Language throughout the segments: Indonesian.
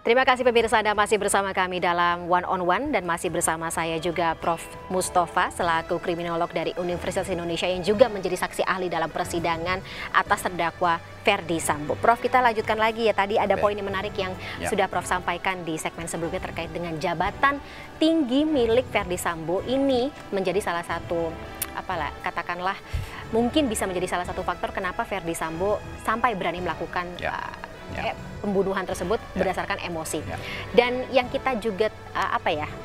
Terima kasih pemirsa, Anda masih bersama kami dalam One on One dan masih bersama saya juga Prof. Mustafa selaku kriminolog dari Universitas Indonesia yang juga menjadi saksi ahli dalam persidangan atas terdakwa Ferdy Sambo. Prof, kita lanjutkan lagi ya, tadi ada poin yang menarik yang sudah Prof sampaikan di segmen sebelumnya terkait dengan jabatan tinggi milik Ferdy Sambo ini menjadi salah satu katakanlah mungkin bisa menjadi salah satu faktor kenapa Ferdy Sambo sampai berani melakukan pembunuhan tersebut berdasarkan emosi. Dan yang kita juga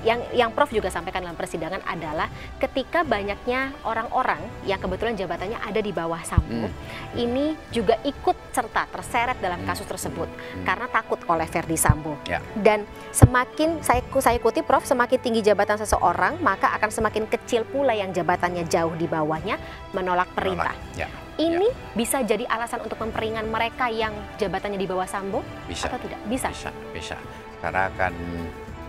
yang Prof juga sampaikan dalam persidangan adalah ketika banyaknya orang-orang yang kebetulan jabatannya ada di bawah Sambo ini juga ikut serta terseret dalam kasus tersebut karena takut oleh Ferdy Sambo. Dan semakin saya kutip Prof, semakin tinggi jabatan seseorang maka akan semakin kecil pula yang jabatannya jauh di bawahnya menolak perintah. Ini bisa jadi alasan untuk memperingan mereka yang jabatannya di bawah Sambo atau tidak? Bisa. Karena kan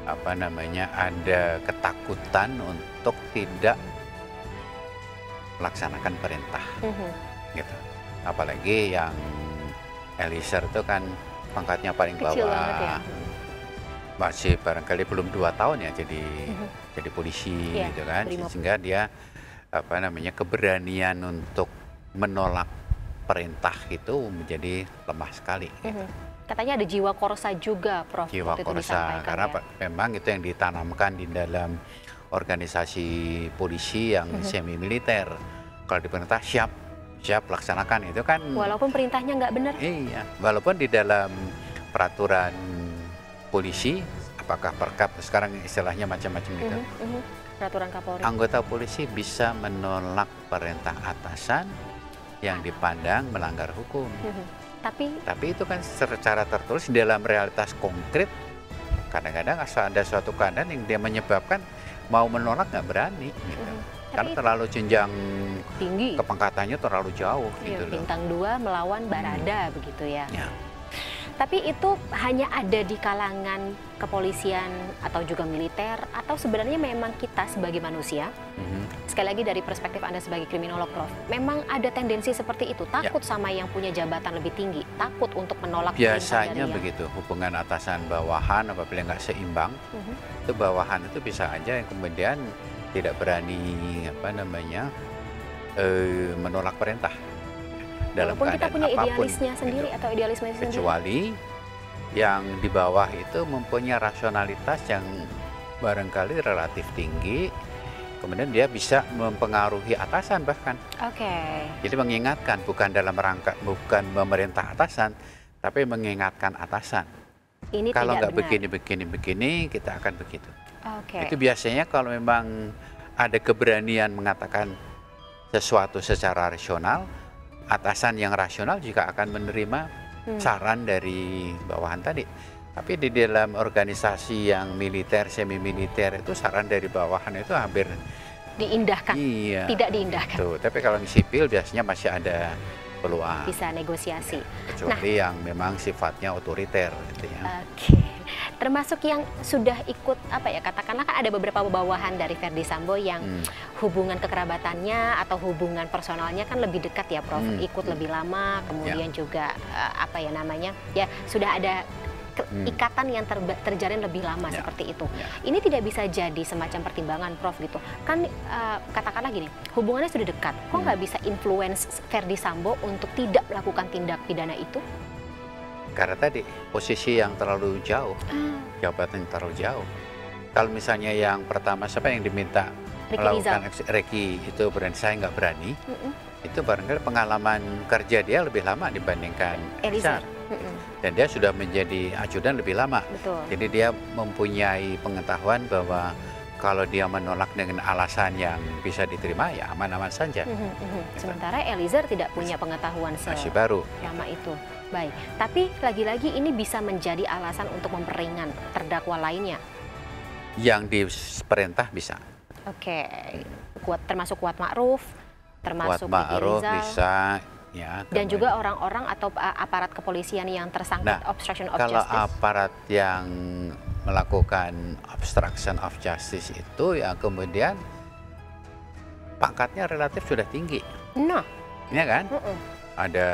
ada ketakutan untuk tidak melaksanakan perintah. Gitu. Apalagi yang Eliezer itu kan pangkatnya paling kecil bawah. banget ya. Masih barangkali belum 2 tahun ya jadi polisi gitu kan. Sehingga dia keberanian untuk menolak perintah itu menjadi lemah sekali. Gitu. Katanya ada jiwa korsa juga, Prof. Jiwa korsa, karena memang itu yang ditanamkan di dalam organisasi polisi yang semi militer. Kalau diperintah siap laksanakan itu kan. Walaupun perintahnya nggak benar. Iya, walaupun di dalam peraturan polisi, apakah perkap sekarang istilahnya macam-macam gitu. Peraturan Kapolri. Anggota polisi bisa menolak perintah atasan yang dipandang melanggar hukum. Tapi itu kan secara tertulis di dalam realitas konkret. Kadang-kadang ada suatu keadaan yang dia menyebabkan mau menolak nggak berani. Gitu. Karena terlalu jenjang tinggi, kepangkatannya terlalu jauh. Gitu bintang 2 melawan Barada begitu ya. Tapi itu hanya ada di kalangan kepolisian atau juga militer, atau sebenarnya memang kita sebagai manusia, sekali lagi dari perspektif Anda sebagai kriminolog, Prof, memang ada tendensi seperti itu, takut sama yang punya jabatan lebih tinggi, takut untuk menolak perintah biasanya begitu, hubungan atasan bawahan apabila nggak seimbang, itu bawahan itu bisa aja yang kemudian tidak berani menolak perintah. Walaupun kita punya idealisnya sendiri atau idealisme sendiri. Kecuali yang di bawah itu mempunyai rasionalitas yang barangkali relatif tinggi, kemudian dia bisa mempengaruhi atasan bahkan. Jadi mengingatkan, bukan dalam rangka, bukan memerintah atasan, tapi mengingatkan atasan. Ini kalau nggak begini, kita akan begitu. Itu biasanya kalau memang ada keberanian mengatakan sesuatu secara rasional, atasan yang rasional juga akan menerima saran dari bawahan tadi. Tapi di dalam organisasi yang militer, semi militer itu saran dari bawahan itu hampir diindahkan, tidak diindahkan. Tapi kalau yang sipil biasanya masih ada peluang. Bisa negosiasi. Kecuali yang memang sifatnya otoriter. Gitu ya. Termasuk yang sudah ikut katakanlah kan ada beberapa bawahan dari Ferdy Sambo yang hubungan kekerabatannya atau hubungan personalnya kan lebih dekat ya, Prof. Ikut lebih lama, kemudian juga sudah ada ikatan yang terjalin lebih lama seperti itu. Ini tidak bisa jadi semacam pertimbangan, Prof, gitu. Kan katakanlah gini, hubungannya sudah dekat, kok nggak bisa influence Ferdy Sambo untuk tidak melakukan tindak pidana itu? Karena tadi posisi yang terlalu jauh, jabatan yang terlalu jauh. Kalau misalnya yang pertama siapa yang diminta melakukan Reki itu berani, saya nggak berani. Itu barangkali pengalaman kerja dia lebih lama dibandingkan Eliezer. Dan dia sudah menjadi ajudan lebih lama. Jadi dia mempunyai pengetahuan bahwa kalau dia menolak dengan alasan yang bisa diterima ya aman-aman saja. Sementara Eliezer tidak punya pengetahuan masih baru lama itu. Baik, tapi lagi-lagi ini bisa menjadi alasan untuk memperingan terdakwa lainnya. Yang diperintah bisa. Termasuk Kuat Ma'ruf, termasuk Kuat Ma'ruf bisa. Dan juga orang-orang atau aparat kepolisian yang tersangkut obstruction of justice. Kalau aparat yang melakukan obstruction of justice itu ya kemudian pangkatnya relatif sudah tinggi. Ya kan? Ada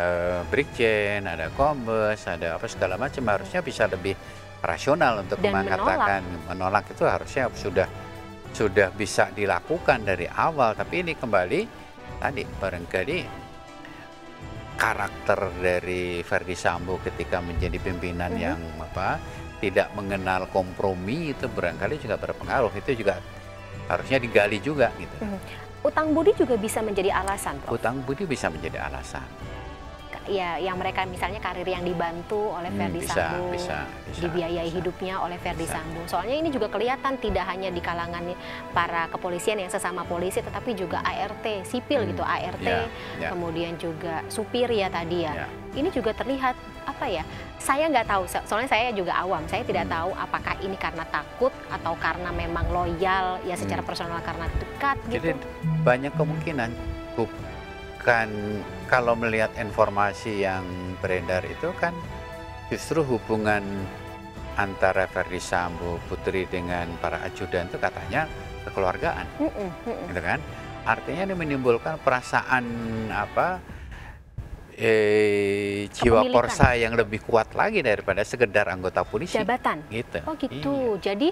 brigjen, ada kombes, ada apa segala macam, harusnya bisa lebih rasional untuk Dan mengatakan menolak itu harusnya sudah bisa dilakukan dari awal. Tapi ini kembali tadi barangkali karakter dari Verdi Sambo ketika menjadi pimpinan yang tidak mengenal kompromi itu barangkali juga berpengaruh. Itu juga harusnya digali juga gitu. Utang budi juga bisa menjadi alasan, Prof. Utang budi bisa menjadi alasan. Ya, yang mereka misalnya karir yang dibantu oleh Verdi Sambo, dibiayai hidupnya oleh Verdi Sambo. Soalnya ini juga kelihatan tidak hanya di kalangan para kepolisian yang sesama polisi, tetapi juga ART sipil gitu, ART, kemudian juga supir ya tadi ya. Ini juga terlihat apa ya? Saya nggak tahu, soalnya saya juga awam, saya tidak tahu apakah ini karena takut atau karena memang loyal ya secara personal karena dekat gitu. Jadi banyak kemungkinan. Kan kalau melihat informasi yang beredar itu kan justru hubungan antara Verdi Sambo, Putri dengan para ajudan itu katanya kekeluargaan, gitu kan? Artinya ini menimbulkan perasaan jiwa korsa yang lebih kuat lagi daripada sekedar anggota polisi. Jabatan. Gitu. Oh gitu. Iya. Jadi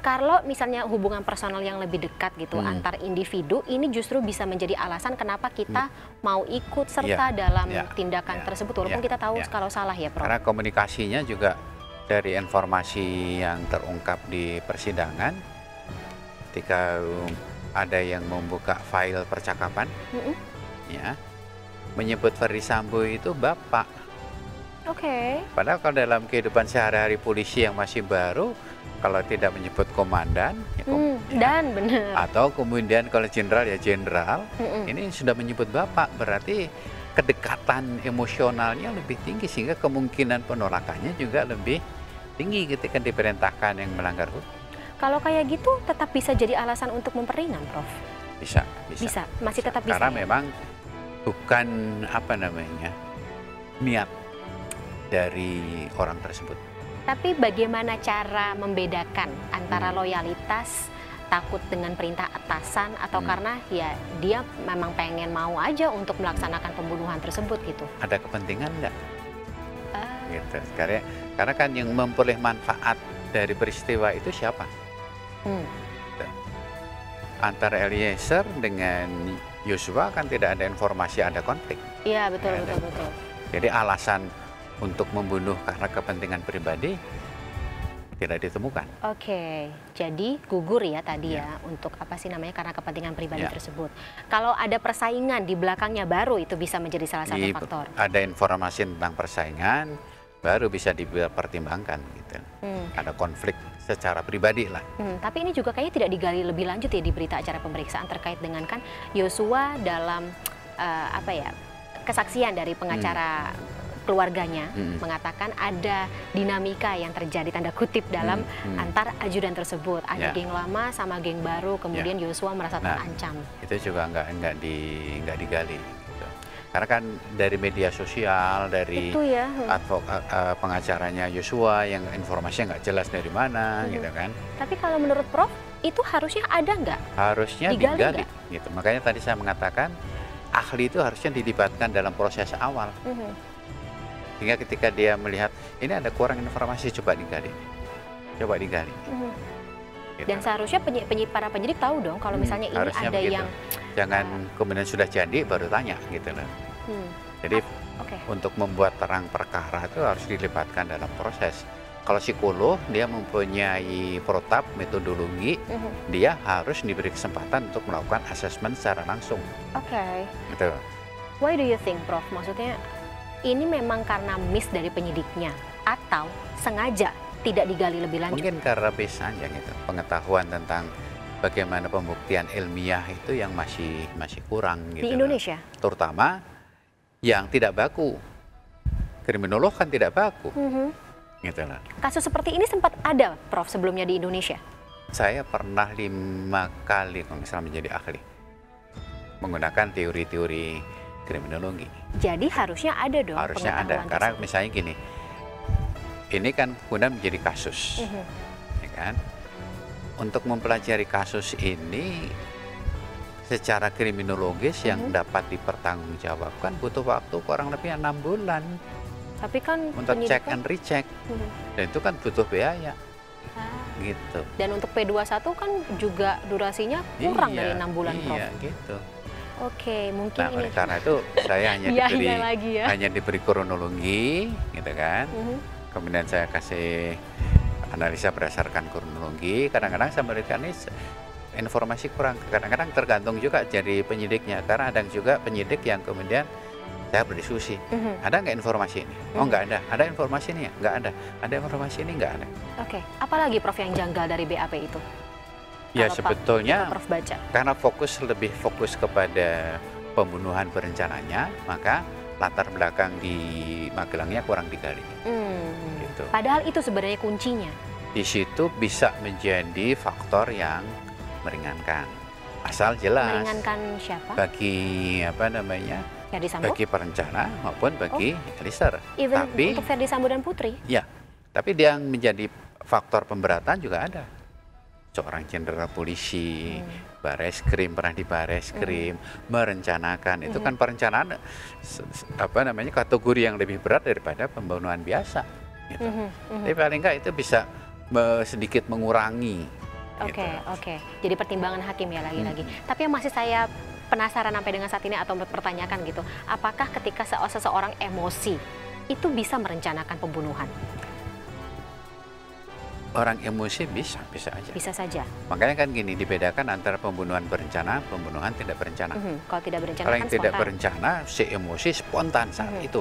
kalau misalnya hubungan personal yang lebih dekat gitu antar individu, ini justru bisa menjadi alasan kenapa kita mau ikut serta dalam tindakan tersebut, walaupun kita tahu kalau salah ya, Prof. Karena komunikasinya juga dari informasi yang terungkap di persidangan, ketika ada yang membuka file percakapan, ya, menyebut Verdi Sambo itu bapak. Padahal kalau dalam kehidupan sehari-hari polisi yang masih baru, kalau tidak menyebut komandan, dan benar. Atau kemudian kalau jenderal ya jenderal, ini sudah menyebut bapak, berarti kedekatan emosionalnya lebih tinggi sehingga kemungkinan penolakannya juga lebih tinggi ketika diperintahkan yang melanggar hukum. Kalau kayak gitu tetap bisa jadi alasan untuk memperingan, Prof? Bisa. Masih tetap bisa. Karena memang bukan niat dari orang tersebut. Tapi bagaimana cara membedakan antara loyalitas, takut dengan perintah atasan, atau karena ya dia memang pengen mau aja untuk melaksanakan pembunuhan tersebut gitu? Ada kepentingan nggak? Gitu. Karena kan yang memperoleh manfaat dari peristiwa itu siapa? Antara Eliezer dengan Yosua kan tidak ada informasi ada konflik. Iya betul. Jadi alasan untuk membunuh karena kepentingan pribadi tidak ditemukan. Jadi gugur ya tadi ya untuk karena kepentingan pribadi tersebut. Kalau ada persaingan di belakangnya baru itu bisa menjadi salah satu faktor. Ada informasi tentang persaingan baru bisa dipertimbangkan gitu. Ada konflik secara pribadi lah. Tapi ini juga kayaknya tidak digali lebih lanjut ya di berita acara pemeriksaan terkait dengan kan Yosua dalam kesaksian dari pengacara keluarganya mengatakan ada dinamika yang terjadi tanda kutip dalam antar ajudan tersebut, ada geng lama sama geng baru, kemudian Yosua merasa terancam. Itu juga nggak digali gitu. Karena kan dari media sosial, dari pengacaranya Yosua yang informasinya nggak jelas dari mana gitu kan. Tapi kalau menurut Prof itu harusnya ada nggak? Harusnya digali gitu. Makanya tadi saya mengatakan ahli itu harusnya dilibatkan dalam proses awal. Sehingga ketika dia melihat ini ada kurang informasi, coba digali. Gitu. Dan seharusnya para penyidik tahu dong kalau misalnya ini ada begitu. Yang jangan kemudian sudah jadi baru tanya gitu loh. Jadi untuk membuat terang perkara itu harus dilibatkan dalam proses. Kalau psikolog dia mempunyai protap metodologi, dia harus diberi kesempatan untuk melakukan asesmen secara langsung. Gitu. Why do you think, Prof? Maksudnya ini memang karena miss dari penyidiknya atau sengaja tidak digali lebih lanjut? Mungkin karena base saja gitu. Pengetahuan tentang bagaimana pembuktian ilmiah itu yang masih kurang gitu. Di Indonesia? Terutama yang tidak baku. Kriminolog kan tidak baku. Gitu lah. Kasus seperti ini sempat ada, Prof, sebelumnya di Indonesia? Saya pernah 5 kali kalau misalnya menjadi ahli menggunakan teori-teori kriminologi. Jadi harusnya ada dong. Harusnya ada, karena misalnya gini, ini kan kemudian menjadi kasus, ya kan? Untuk mempelajari kasus ini secara kriminologis yang dapat dipertanggungjawabkan butuh waktu kurang lebih 6 bulan. Tapi kan untuk check and recheck, dan itu kan butuh biaya. Gitu. Dan untuk P21 kan juga durasinya kurang dari 6 bulan, Prof. Iya, gitu. Oke, mungkin ini. Karena itu saya hanya diberi kronologi, gitu kan. Kemudian saya kasih analisa berdasarkan kronologi. Kadang-kadang saya berikan informasi kurang. Kadang-kadang tergantung juga dari penyidiknya. Karena ada juga penyidik yang kemudian saya berdiskusi, ada nggak informasi ini? Oh, nggak ada. Ada informasi ini ya? Nggak ada. Ada informasi ini? Nggak ada. Oke, apalagi Prof yang janggal dari BAP itu? Ya sebetulnya Prof baca. Karena lebih fokus kepada pembunuhan berencananya, maka latar belakang di Magelangnya kurang digali. Gitu. Padahal itu sebenarnya kuncinya. Di situ bisa menjadi faktor yang meringankan. Asal jelas. Meringankan siapa? Bagi bagi perencana maupun bagi Eliezer. Tapi untuk Ferdy Sambo dan Putri? Ya, tapi dia yang menjadi faktor pemberatan juga ada. Seorang jenderal polisi, Bareskrim, pernah di Bareskrim, merencanakan. Itu kan perencanaan kategori yang lebih berat daripada pembunuhan biasa. Gitu. Tapi paling enggak itu bisa sedikit mengurangi. Oke. Jadi pertimbangan hakim ya lagi-lagi. Tapi yang masih saya penasaran sampai dengan saat ini atau mempertanyakan gitu, apakah ketika seseorang emosi itu bisa merencanakan pembunuhan? Orang emosi bisa aja. Bisa saja. Makanya kan gini, dibedakan antara pembunuhan berencana, pembunuhan tidak berencana. Kalau tidak berencana kalau kan yang tidak spontan. berencana, si emosi spontan saat itu,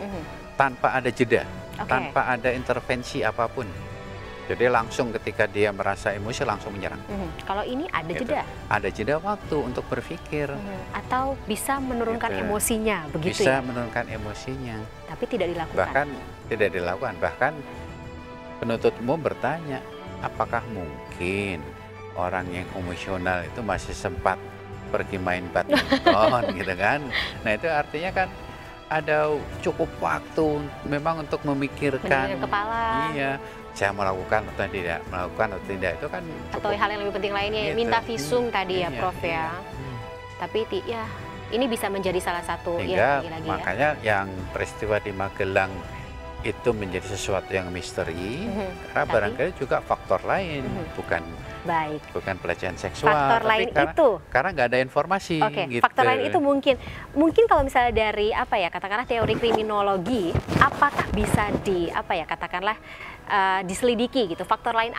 tanpa ada jeda, tanpa ada intervensi apapun. Jadi langsung ketika dia merasa emosi langsung menyerang. Kalau ini ada jeda? Ada jeda waktu untuk berpikir. Atau bisa menurunkan emosinya, begitu bisa ya? menurunkan emosinya. Tapi tidak dilakukan? Bahkan tidak dilakukan. Bahkan penuntut umum bertanya, apakah mungkin orang yang emosional itu masih sempat pergi main badminton gitu kan? Nah itu artinya kan ada cukup waktu memang untuk memikirkan. Kepala. Iya. Saya melakukan atau tidak itu kan cukup. Atau hal yang lebih penting lainnya, minta visum tadi ya Prof ya. Tapi ya ini bisa menjadi salah satu ya lagi-lagi makanya yang peristiwa di Magelang itu menjadi sesuatu yang misteri karena barangkali juga faktor lain bukan pelecehan seksual, faktor lain itu karena nggak ada informasi. Gitu. Faktor lain itu mungkin kalau misalnya dari katakanlah teori kriminologi, apakah bisa katakanlah diselidiki gitu, faktor lain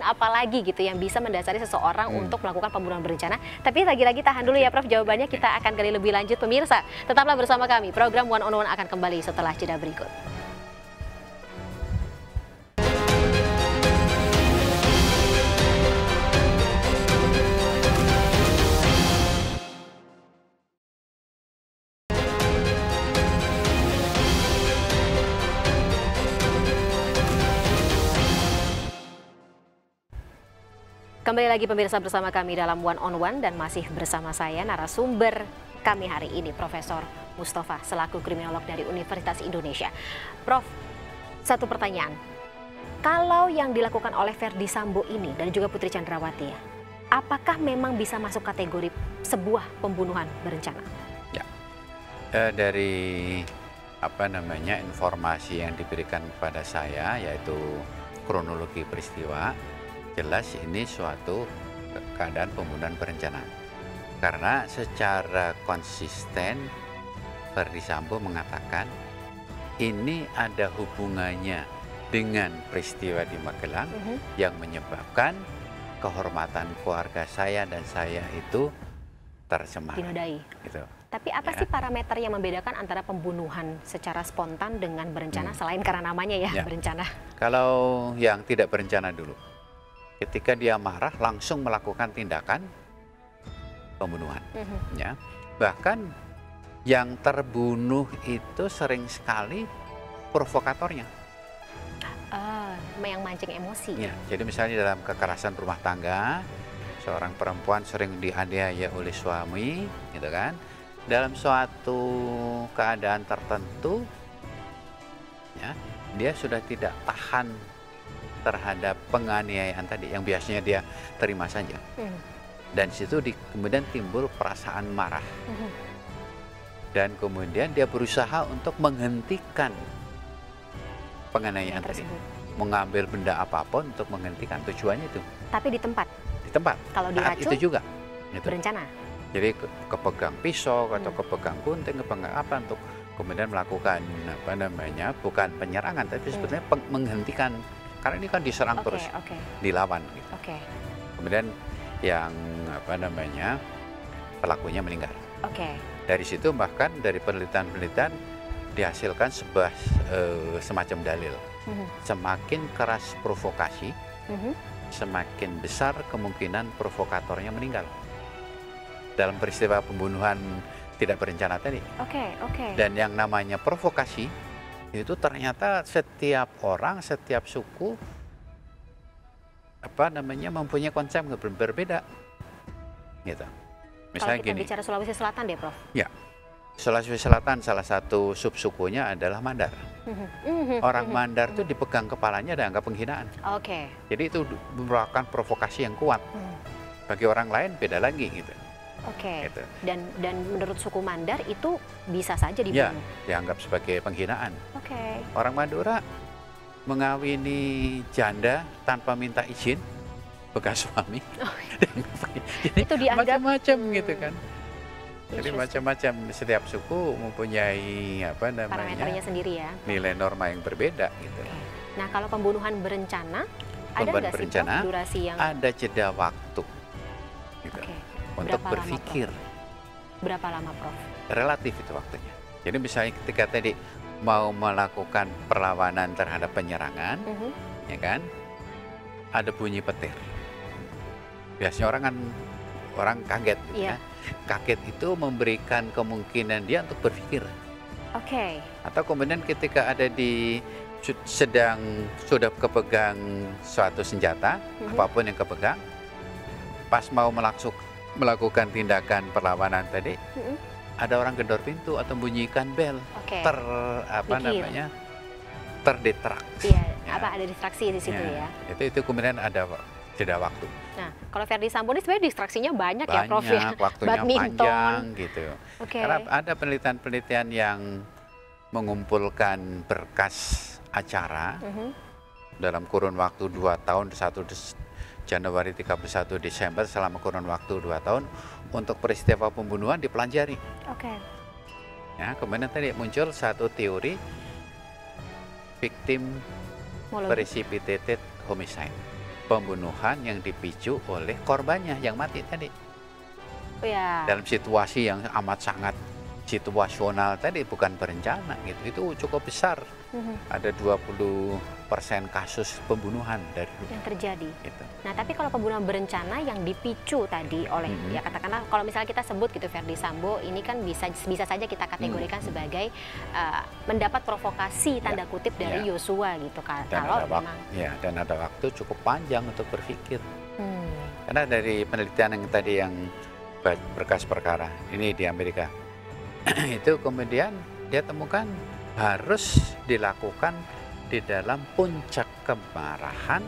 apa lagi gitu yang bisa mendasari seseorang untuk melakukan pembunuhan berencana. Tapi lagi-lagi tahan dulu ya Prof jawabannya, kita akan gali lebih lanjut. Pemirsa, tetaplah bersama kami, program One on One akan kembali setelah jeda berikut. Kembali lagi pemirsa bersama kami dalam One on One dan masih bersama saya narasumber kami hari ini Profesor Mustafa selaku kriminolog dari Universitas Indonesia. Prof, satu pertanyaan. Kalau yang dilakukan oleh Ferdy Sambo ini dan juga Putri Chandrawati, apakah memang bisa masuk kategori sebuah pembunuhan berencana? Ya. Dari informasi yang diberikan kepada saya yaitu kronologi peristiwa, jelas ini suatu keadaan pembunuhan berencana. Karena secara konsisten Ferdy Sambo mengatakan ini ada hubungannya dengan peristiwa di Magelang yang menyebabkan kehormatan keluarga saya dan saya itu tercemar. Dinodai. Gitu. Tapi apa sih parameter yang membedakan antara pembunuhan secara spontan dengan berencana selain karena namanya ya berencana? Kalau yang tidak berencana dulu, ketika dia marah langsung melakukan tindakan pembunuhan. Ya. Bahkan yang terbunuh itu sering sekali provokatornya. Yang mancing emosi. Ya, jadi misalnya dalam kekerasan rumah tangga, seorang perempuan sering dianiaya oleh suami, gitu kan? Dalam suatu keadaan tertentu, ya, dia sudah tidak tahan terhadap penganiayaan tadi yang biasanya dia terima saja. Dan situ kemudian timbul perasaan marah. dan kemudian dia berusaha untuk menghentikan penganiayaan tadi, mengambil benda apapun untuk menghentikan, tujuannya itu. Tapi di tempat? Di tempat. Kalau diracun? Itu juga. Gitu. Berencana? Jadi kepegang pisau atau kepegang gunting, kepegang apa untuk kemudian melakukan apa namanya, bukan penyerangan tapi sebetulnya menghentikan, karena ini kan diserang terus, dilawan gitu. Kemudian yang apa namanya, pelakunya meninggal. Dari situ bahkan dari penelitian-penelitian dihasilkan sebuah semacam dalil. Semakin keras provokasi, semakin besar kemungkinan provokatornya meninggal dalam peristiwa pembunuhan tidak berencana tadi. Dan yang namanya provokasi itu ternyata setiap orang, setiap suku apa namanya mempunyai konsep berbeda, gitu. Misalnya kalau kita gini. Bicara Sulawesi Selatan deh, Prof. Ya, Sulawesi Selatan salah satu subsukunya adalah Mandar. Orang Mandar itu dipegang kepalanya dan anggap penghinaan. Jadi itu merupakan provokasi yang kuat. Bagi orang lain beda lagi gitu. Gitu. Dan menurut suku Mandar itu bisa saja dibunuh. Ya, dianggap sebagai penghinaan. Orang Madura mengawini janda tanpa minta izin bekas suami. Itu dianggap macam-macam gitu kan. Jadi macam-macam, setiap suku mempunyai apa namanya, parameternya sendiri ya, nilai norma yang berbeda gitu. Nah kalau pembunuhan berencana, ada nggak sih durasi yang ada jeda waktu gitu. Untuk berpikir. Berapa lama, Prof? Relatif itu waktunya. Jadi misalnya ketika tadi mau melakukan perlawanan terhadap penyerangan, ya kan, ada bunyi petir. Biasanya orang kaget, gitu kan. Kaget itu memberikan kemungkinan dia untuk berpikir. Atau kemudian ketika ada di sedang sudah kepegang suatu senjata, apapun yang kepegang, pas mau melakukan tindakan perlawanan tadi, ada orang gedor pintu atau bunyikan bel, terdistraksi. Ada distraksi di situ ya. Itu kemudian ada jeda waktu. Nah, kalau Ferdy Sambo ini sebenarnya distraksinya banyak ya, Prof ya. Waktunya panjang gitu. Karena ada penelitian-penelitian yang mengumpulkan berkas acara dalam kurun waktu 2 tahun, 1 Januari 31 Desember, selama kurun waktu 2 tahun untuk peristiwa pembunuhan dipelajari. Ya, kemudian tadi muncul satu teori victim precipitated homicide, pembunuhan yang dipicu oleh korbannya yang mati tadi. Dalam situasi yang amat sangat situasional tadi, bukan berencana gitu. Itu cukup besar. Ada 20% kasus pembunuhan dari yang terjadi. Gitu. Nah, tapi kalau pembunuhan berencana yang dipicu tadi oleh ya katakanlah kalau misalnya kita sebut gitu Ferdy Sambo, ini kan bisa saja kita kategorikan sebagai mendapat provokasi tanda kutip dari Yosua gitu kan. Kalau memang dan ada waktu cukup panjang untuk berpikir. Karena dari penelitian yang tadi yang berkas perkara ini di Amerika itu kemudian dia temukan harus dilakukan di dalam puncak kemarahan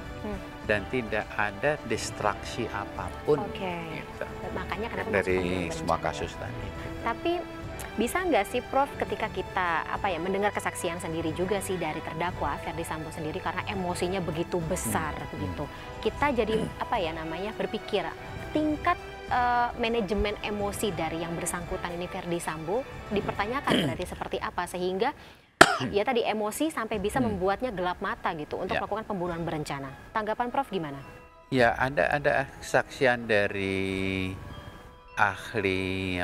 dan tidak ada distraksi apapun. Gitu. Makanya kenapa dari semua kasus tadi. Tapi bisa nggak sih Prof ketika kita mendengar kesaksian sendiri juga sih dari terdakwa Ferdy Sambo sendiri, karena emosinya begitu besar begitu, kita jadi berpikir tingkat manajemen emosi dari yang bersangkutan ini Ferdy Sambo dipertanyakan berarti seperti apa sehingga ya tadi emosi sampai bisa membuatnya gelap mata gitu untuk melakukan pembunuhan berencana. Tanggapan Prof gimana? Ya, ada kesaksian dari ahli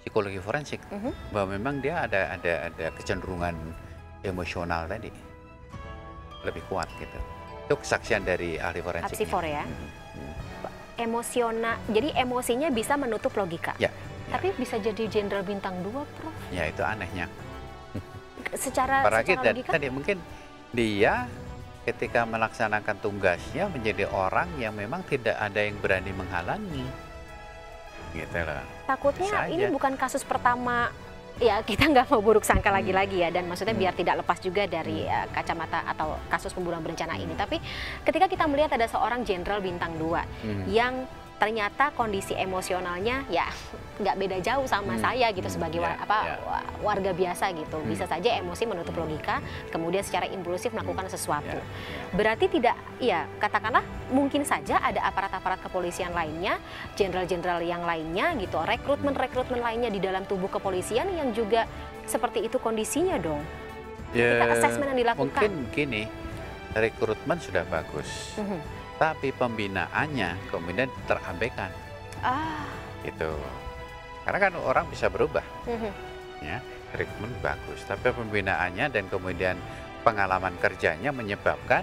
psikologi forensik bahwa memang dia ada kecenderungan emosional tadi lebih kuat gitu. Itu kesaksian dari ahli forensik. Apsifor ya. Emosional, jadi emosinya bisa menutup logika. Tapi bisa jadi jenderal bintang 2, Prof. Ya, itu anehnya. Secara logika tadi mungkin dia ketika melaksanakan tugasnya menjadi orang yang memang tidak ada yang berani menghalangi. Gitu loh. Takutnya ini bukan kasus pertama. Ya, kita nggak mau buruk sangka lagi-lagi ya, dan maksudnya biar tidak lepas juga dari kacamata atau kasus pembunuhan berencana ini. Tapi ketika kita melihat ada seorang jenderal bintang 2 yang ternyata kondisi emosionalnya ya nggak beda jauh sama saya gitu sebagai warga biasa gitu. Bisa saja emosi menutup logika, kemudian secara impulsif melakukan sesuatu. Berarti tidak, ya katakanlah mungkin saja ada aparat-aparat kepolisian lainnya, jenderal-jenderal yang lainnya gitu, rekrutmen lainnya di dalam tubuh kepolisian yang juga seperti itu kondisinya dong. Ketika asesmen yang dilakukan. Mungkin gini, rekrutmen sudah bagus. Tapi pembinaannya kemudian terabaikan, gitu. Karena kan orang bisa berubah, ya. Rekrutmen bagus, tapi pembinaannya dan kemudian pengalaman kerjanya menyebabkan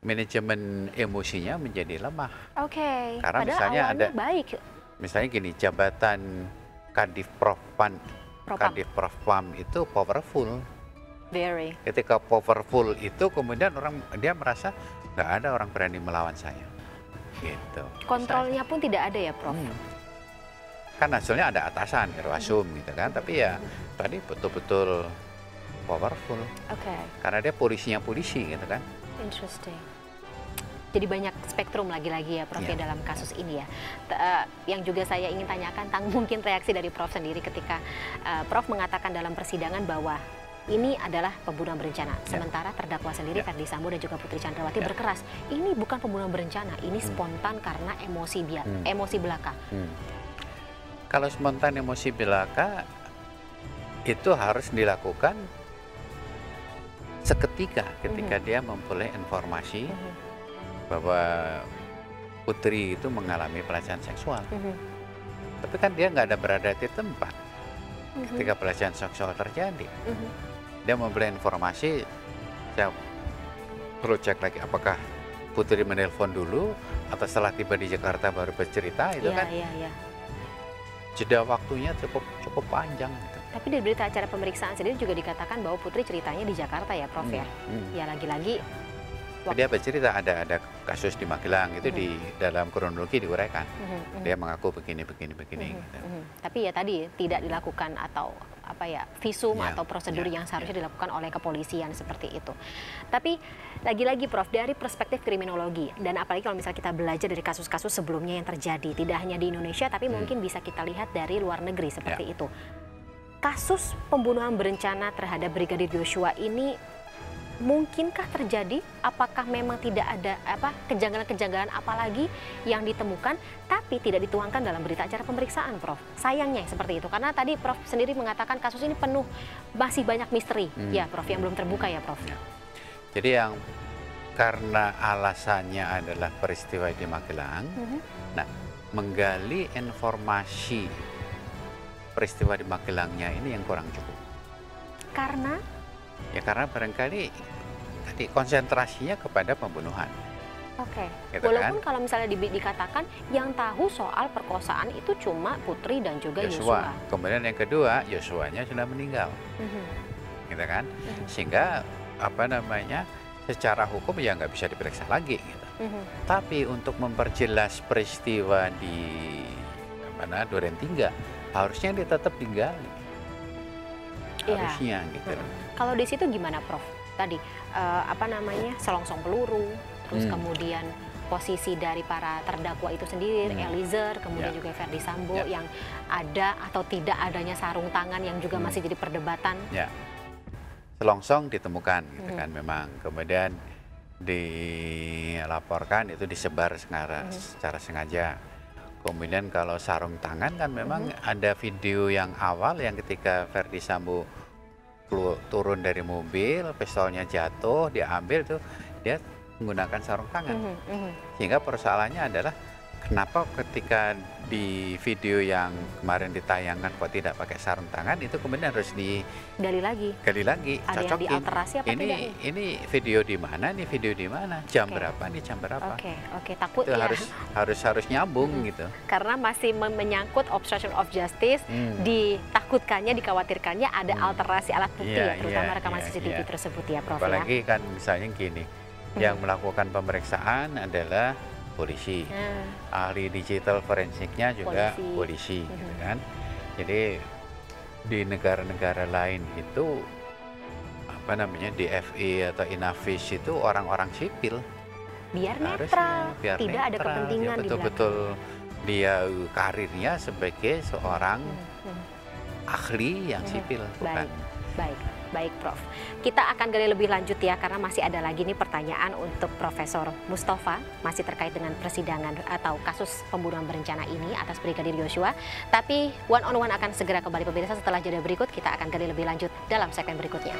manajemen emosinya menjadi lemah. Karena padahal misalnya ada, baik. Misalnya gini, jabatan Kadif Propam itu powerful. Ketika powerful itu kemudian dia merasa nggak ada orang berani melawan saya, gitu. Kontrolnya pun tidak ada ya, Prof. Kan hasilnya ada atasan, irwasum gitu kan, tapi ya tadi betul-betul powerful. Karena dia polisinya polisi gitu kan. Interesting. Jadi banyak spektrum lagi-lagi ya Prof ya dalam kasus ini ya. Yang juga saya ingin tanyakan tentang mungkin reaksi dari Prof sendiri ketika Prof mengatakan dalam persidangan bahwa ini adalah pembunuhan berencana. Sementara terdakwa sendiri Ferdy Sambo dan juga Putri Chandrawati berkeras. Ini bukan pembunuhan berencana, ini spontan karena emosi belaka. Kalau spontan emosi belaka itu harus dilakukan seketika ketika dia memperoleh informasi bahwa Putri itu mengalami pelecehan seksual. Tapi kan dia nggak ada berada di tempat ketika pelecehan seksual terjadi. Dia memperoleh informasi, saya perlu cek lagi apakah Putri menelpon dulu atau setelah tiba di Jakarta baru bercerita, itu kan jeda waktunya cukup panjang gitu. Tapi di berita acara pemeriksaan sendiri juga dikatakan bahwa Putri ceritanya di Jakarta ya Prof ya. Ya lagi-lagi dia bercerita ada kasus di Magelang itu di dalam kronologi diuraikan. Dia mengaku begini. Gitu. Tapi ya tadi tidak dilakukan atau visum atau prosedur yang seharusnya dilakukan oleh kepolisian seperti itu. Tapi lagi-lagi Prof, dari perspektif kriminologi dan apalagi kalau misalnya kita belajar dari kasus-kasus sebelumnya yang terjadi tidak hanya di Indonesia tapi mungkin bisa kita lihat dari luar negeri seperti itu. Kasus pembunuhan berencana terhadap Brigadir Joshua ini mungkinkah terjadi? Apakah memang tidak ada kejanggalan-kejanggalan apalagi yang ditemukan tapi tidak dituangkan dalam berita acara pemeriksaan, Prof? Sayangnya seperti itu karena tadi Prof sendiri mengatakan kasus ini penuh masih banyak misteri, ya Prof, yang belum terbuka ya Prof. Jadi yang karena alasannya adalah peristiwa di Magelang, nah menggali informasi peristiwa di Magelangnya ini yang kurang cukup. Karena? Ya karena barangkali tadi konsentrasinya kepada pembunuhan. Gitu Walaupun kalau misalnya dikatakan yang tahu soal perkosaan itu cuma Putri dan juga Joshua. Kemudian yang kedua, Yoshuanya sudah meninggal. Gitu kan? Sehingga secara hukum ya nggak bisa diperiksa lagi gitu. Tapi untuk memperjelas peristiwa di Duren 3 harusnya dia tetap digali. Harusnya gitu. Kalau di situ gimana Prof? Tadi selongsong peluru, terus kemudian posisi dari para terdakwa itu sendiri, Eliezer, kemudian juga Ferdy Sambo yang ada atau tidak adanya sarung tangan yang juga masih jadi perdebatan. Selongsong ditemukan gitu kan memang. Kemudian dilaporkan itu disebar secara sengaja. Kemudian kalau sarung tangan kan memang ada video yang awal yang ketika Ferdy Sambo turun dari mobil, pistolnya jatuh, diambil tuh dia menggunakan sarung tangan. Sehingga persoalannya adalah kenapa ketika di video yang kemarin ditayangkan kok tidak pakai sarung tangan, itu kemudian harus digali lagi, ada cocokin. Yang dialterasi apa tidak? Ini video di mana? Ini video di mana? Jam berapa? Ini jam berapa? Takut itu ya harus nyambung gitu. Karena masih menyangkut obstruction of justice, ditakutkannya, dikhawatirkannya ada alterasi alat bukti terutama rekaman CCTV tersebut ya Prof. Apalagi kan misalnya gini, yang melakukan pemeriksaan adalah polisi, ahli digital forensiknya juga polisi gitu kan. Jadi di negara-negara lain itu DFI atau Inavis itu orang-orang sipil biar netral, biar tidak ada netral, kepentingan ya, betul-betul dia karirnya sebagai seorang ahli yang sipil, bukan. Baik, Prof. Kita akan gali lebih lanjut ya, karena masih ada lagi nih pertanyaan untuk Profesor Mustafa, masih terkait dengan persidangan atau kasus pembunuhan berencana ini atas Brigadir Yosua. Tapi One on One akan segera kembali pemirsa setelah jeda berikut, kita akan gali lebih lanjut dalam segmen berikutnya.